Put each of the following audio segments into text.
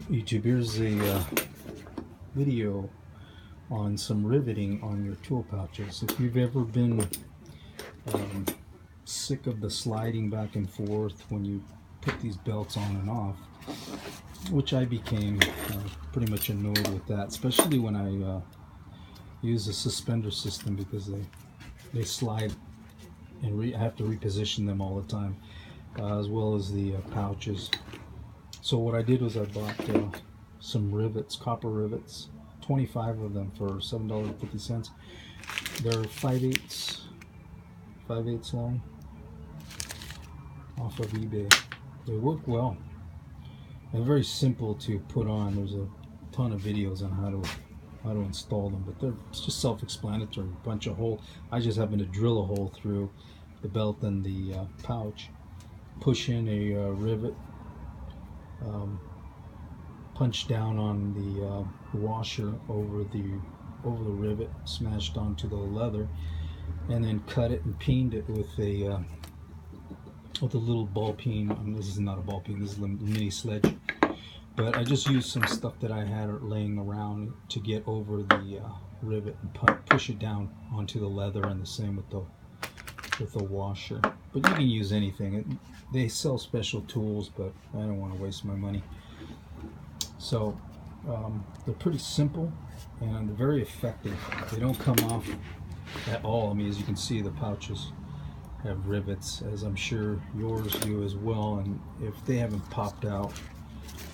YouTube, here's a video on some riveting on your tool pouches. If you've ever been sick of the sliding back and forth when you put these belts on and off, which I became pretty much annoyed with that, especially when I use the suspender system, because they slide and I have to reposition them all the time, as well as the pouches. So what I did was I bought some rivets, copper rivets, 25 of them for $7.50. They're 5/8 long, off of eBay. They work well. They're very simple to put on. There's a ton of videos on how to install them, but it's just self-explanatory. A bunch of holes. I just happen to drill a hole through the belt and the pouch, push in a rivet, punch down on the washer over the rivet, smashed onto the leather, and then cut it and peened it with a little ball peen. This is not a ball peen, this is a mini sledge, but I just used some stuff that I had laying around to get over the rivet and push it down onto the leather, and the same with the washer. But you can use anything. They sell special tools, but I don't want to waste my money. So they're pretty simple and very effective. They don't come off at all. I mean, as you can see, the pouches have rivets, as I'm sure yours do as well, and if they haven't popped out,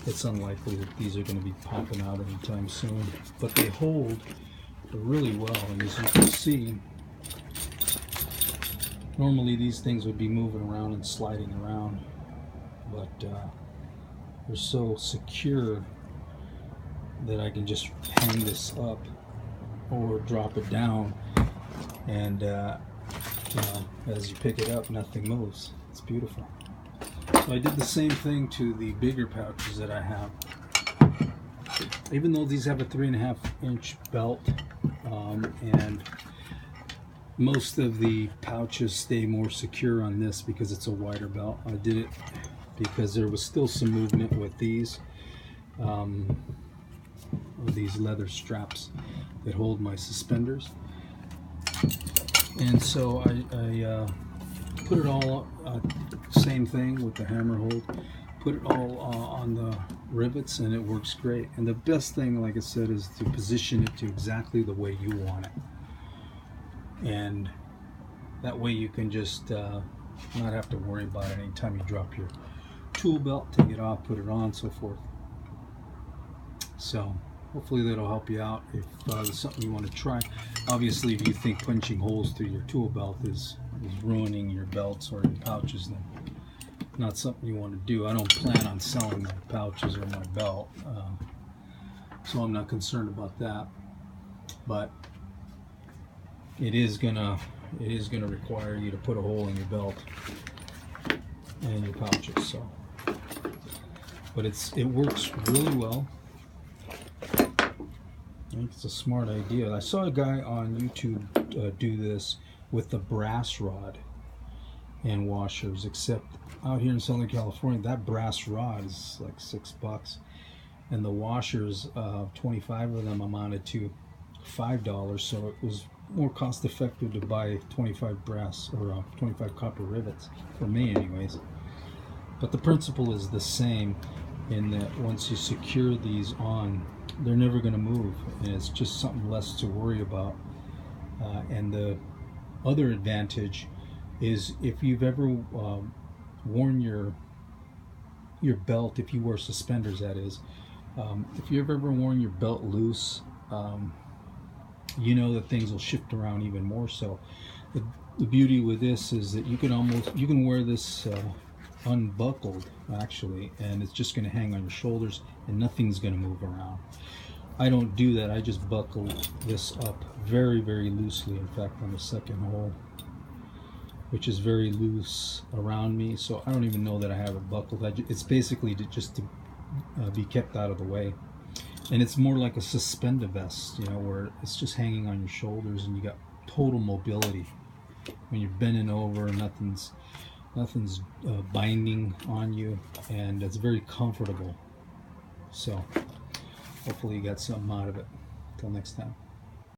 it's unlikely that these are going to be popping out anytime soon. But they hold really well, and as you can see, normally these things would be moving around and sliding around, but they're so secure that I can just hang this up or drop it down, and you know, as you pick it up, nothing moves. It's beautiful. So I did the same thing to the bigger pouches that I have. Even though these have a 3.5-inch belt, and most of the pouches stay more secure on this because it's a wider belt. I did it because there was still some movement with these leather straps that hold my suspenders, and so I put it all same thing with the hammer hold, put it all on the rivets, and it works great. And the best thing, like I said, is to position it to exactly the way you want it, and that way you can just not have to worry about it anytime you drop your tool belt, take it off, put it on, so forth. So hopefully that'll help you out if it's something you want to try. Obviously, if you think punching holes through your tool belt is ruining your belts or your pouches, then not something you want to do. I don't plan on selling my pouches or my belt, so I'm not concerned about that. But it is gonna require you to put a hole in your belt and your pouches. So, but it works really well. I think it's a smart idea. I saw a guy on YouTube do this with the brass rod and washers, except out here in Southern California, that brass rod is like $6, and the washers, 25 of them, amounted to $5. So it was more cost effective to buy 25 brass or 25 copper rivets, for me anyways. But the principle is the same, in that once you secure these on, they're never going to move, and it's just something less to worry about. And the other advantage is, if you've ever worn your belt, if you wear suspenders, that is, if you've ever worn your belt loose, you know that things will shift around even more. So the beauty with this is that you can wear this unbuckled, actually, and it's just going to hang on your shoulders and nothing's going to move around. I don't do that. I just buckle this up very, very loosely. In fact, on the second hole, which is very loose around me, so I don't even know that I have it buckled. It's basically just to be kept out of the way. And it's more like a suspender vest, you know, where it's just hanging on your shoulders and you got total mobility. When you're bending over, nothing's binding on you, and it's very comfortable. So hopefully you got something out of it. Till next time.